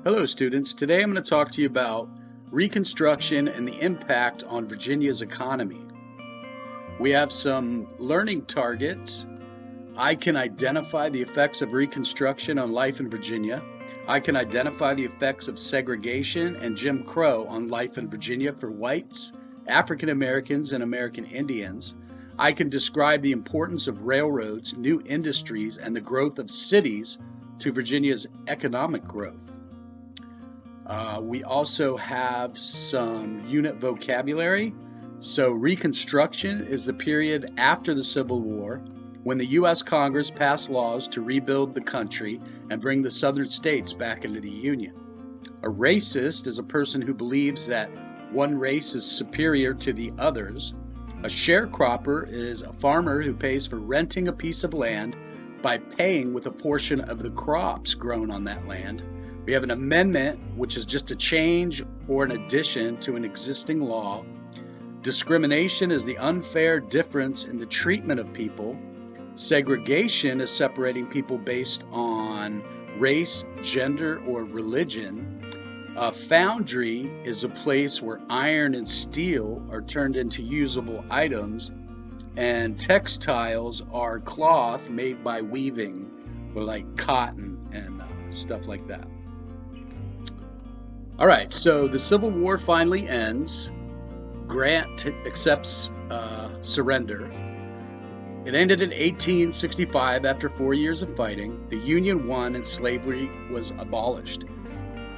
Hello, students. Today I'm going to talk to you about Reconstruction and the impact on Virginia's economy. We have some learning targets. I can identify the effects of Reconstruction on life in Virginia. I can identify the effects of segregation and Jim Crow on life in Virginia for whites, African Americans, and American Indians. I can describe the importance of railroads, new industries, and the growth of cities to Virginia's economic growth. We also have some unit vocabulary. So Reconstruction is the period after the Civil War when the U.S. Congress passed laws to rebuild the country and bring the southern states back into the Union. A racist is a person who believes that one race is superior to the others. A sharecropper is a farmer who pays for renting a piece of land by paying with a portion of the crops grown on that land. We have an amendment, which is just a change or an addition to an existing law. Discrimination is the unfair difference in the treatment of people. Segregation is separating people based on race, gender, or religion. A foundry is a place where iron and steel are turned into usable items. And textiles are cloth made by weaving, or like cotton and stuff like that. All right, so the Civil War finally ends. Grant accepts surrender. It ended in 1865 after 4 years of fighting. The Union won and slavery was abolished.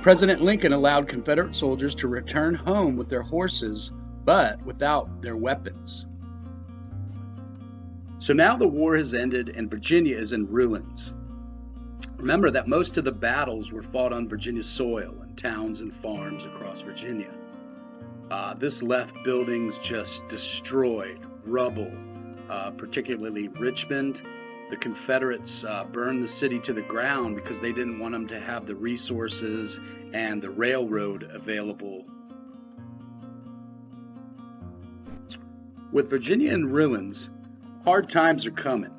President Lincoln allowed Confederate soldiers to return home with their horses, but without their weapons. So now the war has ended and Virginia is in ruins. Remember that most of the battles were fought on Virginia soil in towns and farms across Virginia. This left buildings just destroyed, rubble, particularly Richmond. The Confederates burned the city to the ground because they didn't want them to have the resources and the railroad available. With Virginia in ruins, hard times are coming.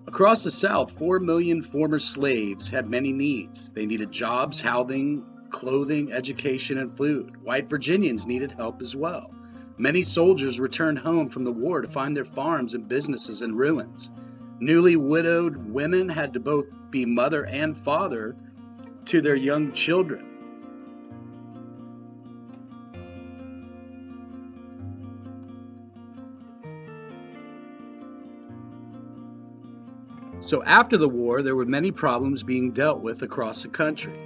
Across the South, 4 million former slaves had many needs. They needed jobs, housing, clothing, education, and food. White Virginians needed help as well. Many soldiers returned home from the war to find their farms and businesses in ruins. Newly widowed women had to both be mother and father to their young children. So after the war, there were many problems being dealt with across the country.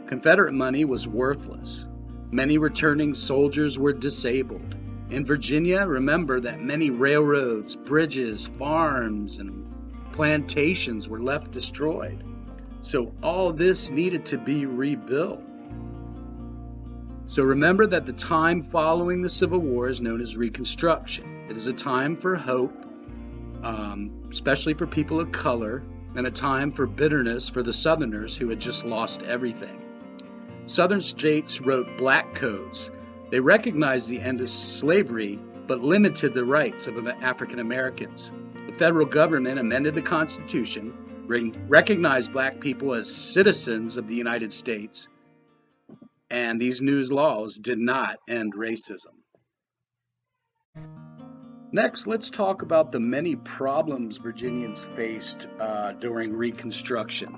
Confederate money was worthless. Many returning soldiers were disabled. In Virginia, remember that many railroads, bridges, farms, and plantations were left destroyed. So all this needed to be rebuilt. So remember that the time following the Civil War is known as Reconstruction. It is a time for hope, especially for people of color, and a time for bitterness for the Southerners who had just lost everything. Southern states wrote black codes. They recognized the end of slavery, but limited the rights of African Americans. The federal government amended the Constitution, recognized black people as citizens of the United States, and these new laws did not end racism. Next, let's talk about the many problems Virginians faced during Reconstruction.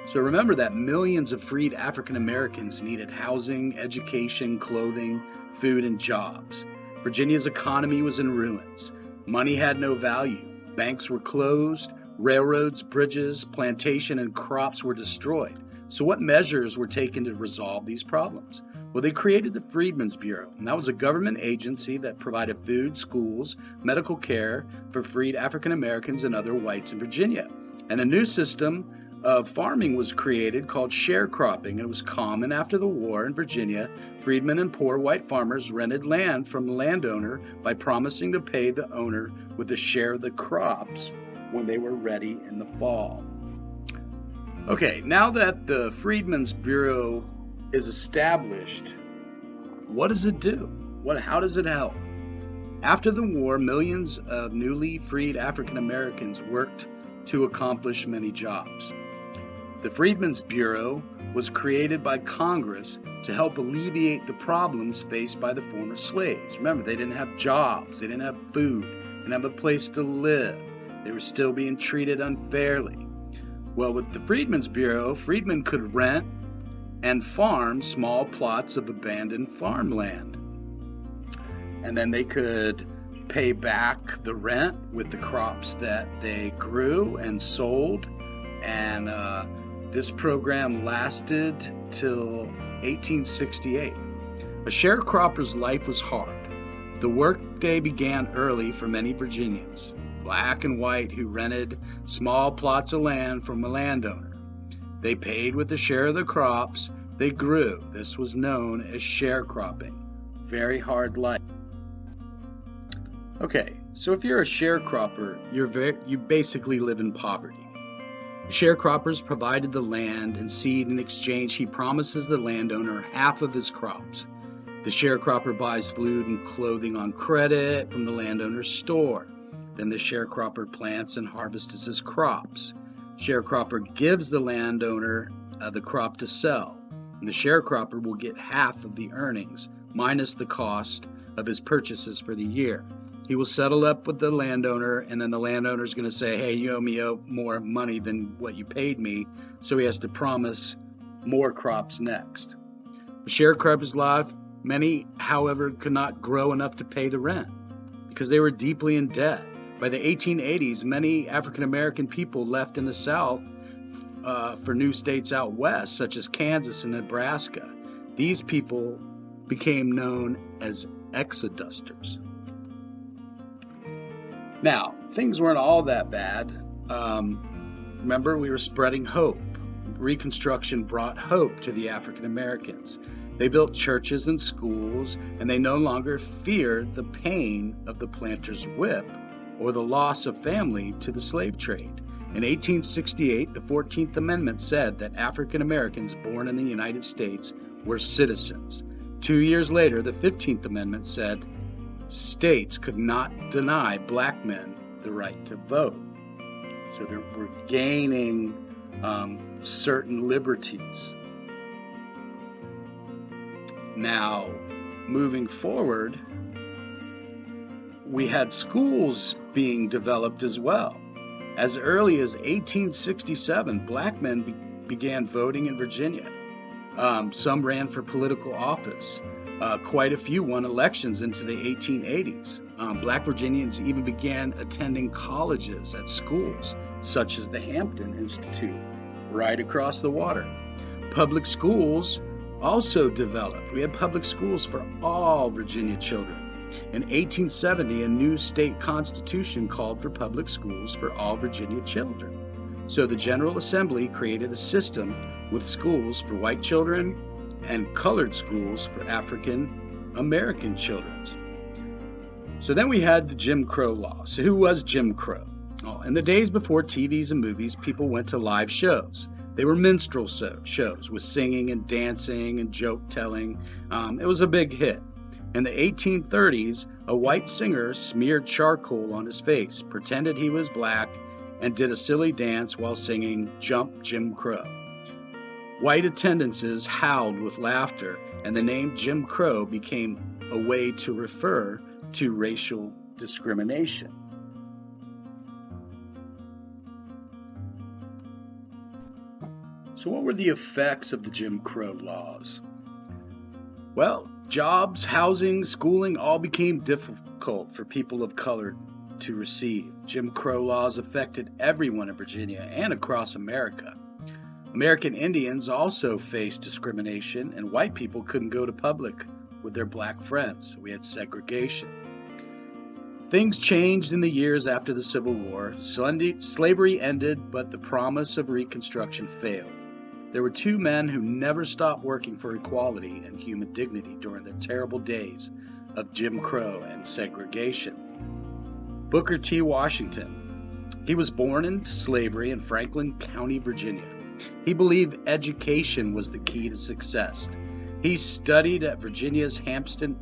So remember that millions of freed African Americans needed housing, education, clothing, food, and jobs. Virginia's economy was in ruins. Money had no value. Banks were closed. Railroads, bridges, plantation, and crops were destroyed. So what measures were taken to resolve these problems? Well, they created the Freedmen's Bureau, and that was a government agency that provided food, schools, medical care for freed African Americans and other whites in Virginia. And a new system of farming was created called sharecropping. It was common after the war in Virginia. Freedmen and poor white farmers rented land from the landowner by promising to pay the owner with a share of the crops when they were ready in the fall. Okay, now that the Freedmen's Bureau is established, what does it do? How does it help? After the war, millions of newly freed African Americans worked to accomplish many jobs. The Freedmen's Bureau was created by Congress to help alleviate the problems faced by the former slaves. Remember, they didn't have jobs, they didn't have food, they didn't have a place to live. They were still being treated unfairly. Well, with the Freedmen's Bureau, freedmen could rent and farm small plots of abandoned farmland. And then they could pay back the rent with the crops that they grew and sold. And this program lasted till 1868. A sharecropper's life was hard. The workday began early for many Virginians, black and white, who rented small plots of land from a landowner. They paid with a share of the crops they grew. This was known as sharecropping. Very hard life. Okay, so if you're a sharecropper, you basically live in poverty. The sharecroppers provided the land and seed. In exchange, he promises the landowner half of his crops. The sharecropper buys food and clothing on credit from the landowner's store. Then the sharecropper plants and harvests his crops. Sharecropper gives the landowner the crop to sell, and the sharecropper will get half of the earnings, minus the cost of his purchases for the year. He will settle up with the landowner, and then the landowner is going to say, hey, you owe me more money than what you paid me, so he has to promise more crops next. The sharecropper's life, many, however, could not grow enough to pay the rent because they were deeply in debt. By the 1880s, many African American people left in the South for new states out west, such as Kansas and Nebraska. These people became known as exodusters. Now, things weren't all that bad. Remember, we were spreading hope. Reconstruction brought hope to the African Americans. They built churches and schools, and they no longer feared the pain of the planter's whip or the loss of family to the slave trade. In 1868, the 14th Amendment said that African Americans born in the United States were citizens. 2 years later, the 15th Amendment said states could not deny black men the right to vote. So we're gaining certain liberties. Now, moving forward, we had schools being developed as well. As early as 1867, black men began voting in Virginia. Some ran for political office. Quite a few won elections into the 1880s. Black Virginians even began attending colleges at schools, such as the Hampton Institute, right across the water. Public schools also developed. We had public schools for all Virginia children. In 1870, a new state constitution called for public schools for all Virginia children. So the General Assembly created a system with schools for white children and colored schools for African American children. So then we had the Jim Crow law. So who was Jim Crow? Oh, in the days before TVs and movies, people went to live shows. They were minstrel shows with singing and dancing and joke telling. It was a big hit. In the 1830s, a white singer smeared charcoal on his face, pretended he was black, and did a silly dance while singing Jump Jim Crow. White attendances howled with laughter, and the name Jim Crow became a way to refer to racial discrimination. So what were the effects of the Jim Crow laws? Well, jobs, housing, schooling all became difficult for people of color to receive. Jim Crow laws affected everyone in Virginia and across America. American Indians also faced discrimination, and white people couldn't go to public with their black friends. We had segregation. Things changed in the years after the Civil War. Slavery ended, but the promise of Reconstruction failed. There were two men who never stopped working for equality and human dignity during the terrible days of Jim Crow and segregation. Booker T. Washington. He was born into slavery in Franklin County, Virginia. He believed education was the key to success. He studied at Virginia's Hampton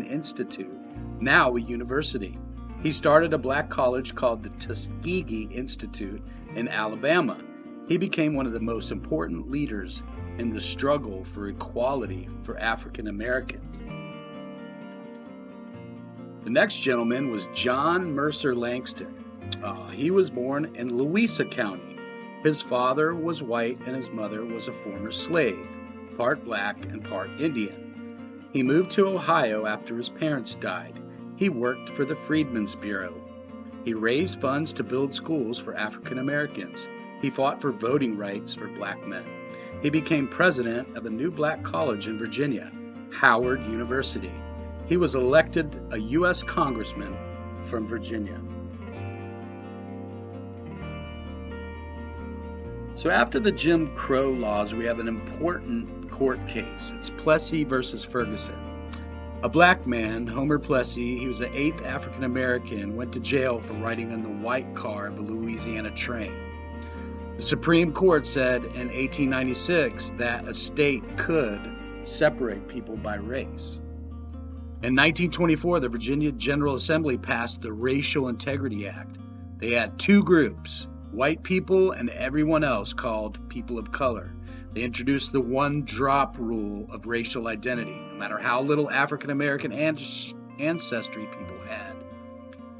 Institute, now a university. He started a black college called the Tuskegee Institute in Alabama. He became one of the most important leaders in the struggle for equality for African Americans. The next gentleman was John Mercer Langston. He was born in Louisa County. His father was white and his mother was a former slave, part black and part Indian. He moved to Ohio after his parents died. He worked for the Freedmen's Bureau. He raised funds to build schools for African Americans. He fought for voting rights for black men. He became president of a new black college in Virginia, Howard University. He was elected a U.S. congressman from Virginia. So after the Jim Crow laws, we have an important court case. It's Plessy versus Ferguson. A black man, Homer Plessy, he was the 8th African American, went to jail for riding in the white car of a Louisiana train. The Supreme Court said in 1896 that a state could separate people by race. In 1924, the Virginia General Assembly passed the Racial Integrity Act. They had two groups, white people and everyone else called people of color. They introduced the one-drop rule of racial identity. No matter how little African American ancestry people had,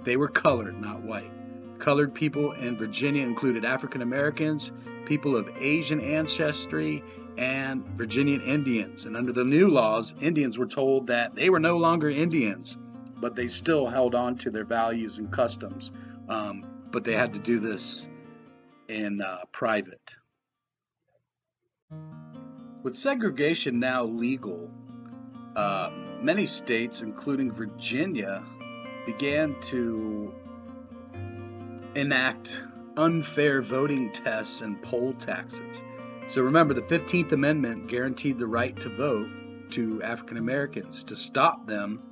they were colored, not white. Colored people in Virginia included African Americans, people of Asian ancestry, and Virginian Indians. And under the new laws, Indians were told that they were no longer Indians, but they still held on to their values and customs. But they had to do this in private. With segregation now legal, many states, including Virginia, began to enact unfair voting tests and poll taxes. So remember, the 15th Amendment guaranteed the right to vote to African Americans. To stop them,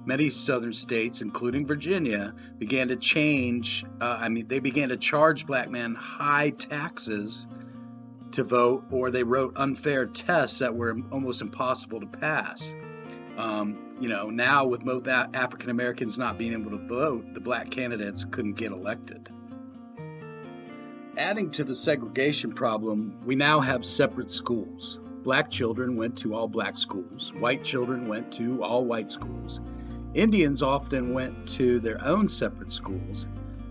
many southern states, including Virginia, began to they began to charge black men high taxes to vote, or they wrote unfair tests that were almost impossible to pass. Now with most African Americans not being able to vote, the black candidates couldn't get elected. Adding to the segregation problem, we now have separate schools. Black children went to all black schools. White children went to all white schools. Indians often went to their own separate schools.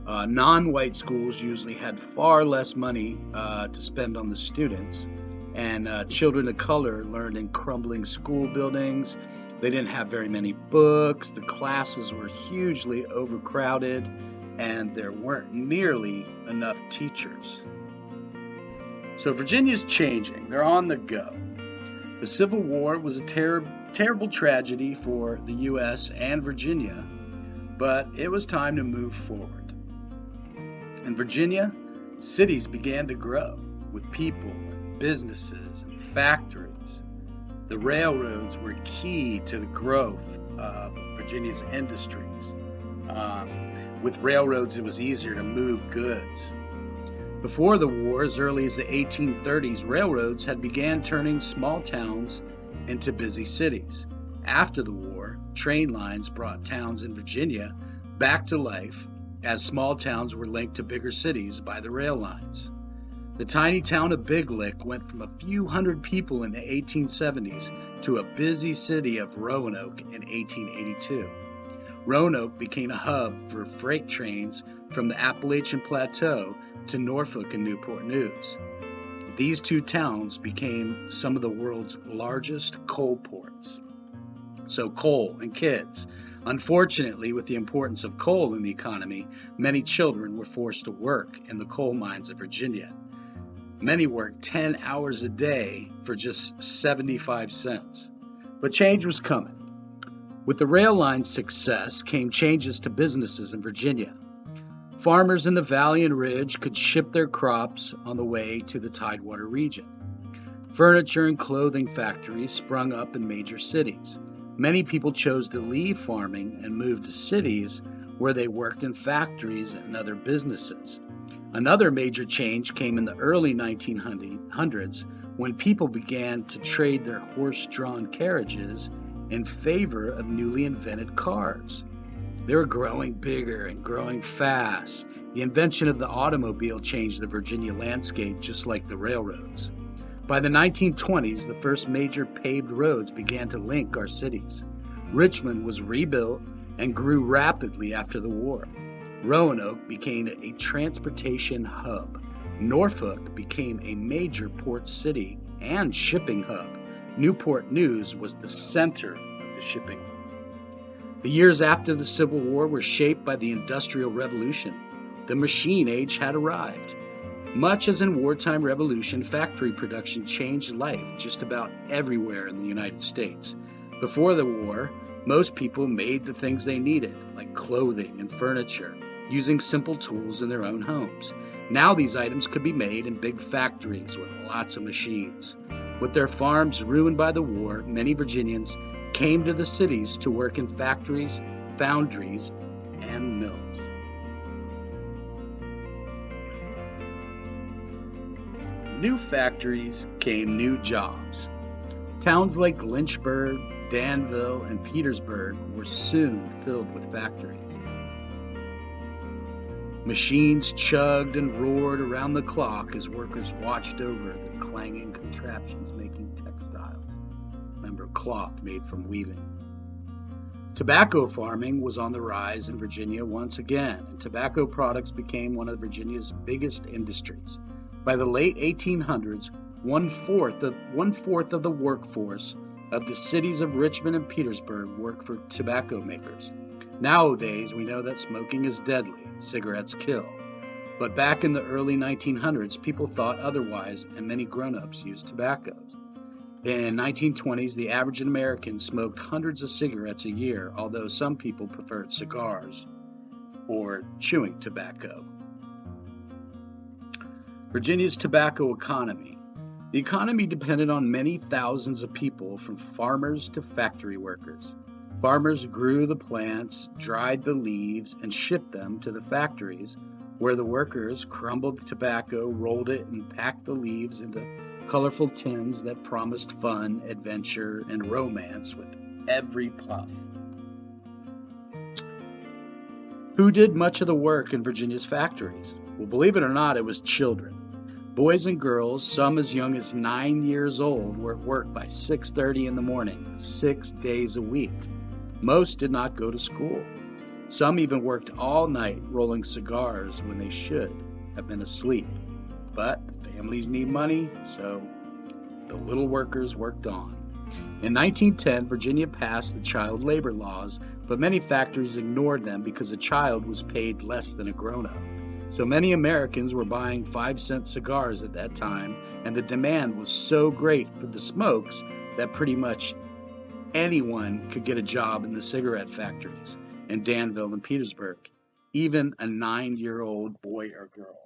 Non-white schools usually had far less money to spend on the students, and children of color learned in crumbling school buildings. They didn't have very many books. The classes were hugely overcrowded, and there weren't nearly enough teachers. So Virginia's changing. They're on the go. The Civil War was a terrible tragedy for the U.S. and Virginia, but it was time to move forward. In Virginia, cities began to grow with people, and businesses, and factories. The railroads were key to the growth of Virginia's industries. With railroads, it was easier to move goods. Before the war, as early as the 1830s, railroads had began turning small towns into busy cities. After the war, train lines brought towns in Virginia back to life as small towns were linked to bigger cities by the rail lines. The tiny town of Big Lick went from a few hundred people in the 1870s to a busy city of Roanoke in 1882. Roanoke became a hub for freight trains from the Appalachian Plateau to Norfolk and Newport News. These two towns became some of the world's largest coal ports. So coal and kids. Unfortunately, with the importance of coal in the economy, many children were forced to work in the coal mines of Virginia. Many worked 10 hours a day for just 75 cents. But change was coming. With the rail line's success came changes to businesses in Virginia. Farmers in the valley and ridge could ship their crops on the way to the Tidewater region. Furniture and clothing factories sprung up in major cities. Many people chose to leave farming and move to cities where they worked in factories and other businesses. Another major change came in the early 1900s when people began to trade their horse-drawn carriages in favor of newly invented cars. They were growing bigger and growing fast. The invention of the automobile changed the Virginia landscape just like the railroads. By the 1920s, the first major paved roads began to link our cities. Richmond was rebuilt and grew rapidly after the war. Roanoke became a transportation hub. Norfolk became a major port city and shipping hub. Newport News was the center of the shipping hub. The years after the Civil War were shaped by the Industrial Revolution. The machine age had arrived. Much as in wartime revolution, factory production changed life just about everywhere in the United States. Before the war, most people made the things they needed, like clothing and furniture, using simple tools in their own homes. Now these items could be made in big factories with lots of machines. With their farms ruined by the war, many Virginians came to the cities to work in factories, foundries, and mills. New factories came new jobs. Towns like Lynchburg, Danville, and Petersburg were soon filled with factories. Machines chugged and roared around the clock as workers watched over the clanging contraptions making textiles. Remember, cloth made from weaving. Tobacco farming was on the rise in Virginia once again, and tobacco products became one of Virginia's biggest industries. By the late 1800s, one-fourth of the workforce of the cities of Richmond and Petersburg worked for tobacco makers. Nowadays, we know that smoking is deadly, cigarettes kill. But back in the early 1900s, people thought otherwise, and many grown-ups used tobaccos. In the 1920s, the average American smoked hundreds of cigarettes a year, although some people preferred cigars or chewing tobacco. Virginia's tobacco economy. The economy depended on many thousands of people, from farmers to factory workers. Farmers grew the plants, dried the leaves, and shipped them to the factories, where the workers crumbled the tobacco, rolled it, and packed the leaves into colorful tins that promised fun, adventure, and romance with every puff. Who did much of the work in Virginia's factories? Well, believe it or not, it was children. Boys and girls, some as young as 9 years old, were at work by 6:30 in the morning, 6 days a week. Most did not go to school. Some even worked all night rolling cigars when they should have been asleep. But the families need money, so the little workers worked on. In 1910, Virginia passed the child labor laws, but many factories ignored them because a child was paid less than a grown-up. So many Americans were buying 5-cent cigars at that time, and the demand was so great for the smokes that pretty much anyone could get a job in the cigarette factories in Danville and Petersburg, even a 9-year-old boy or girl.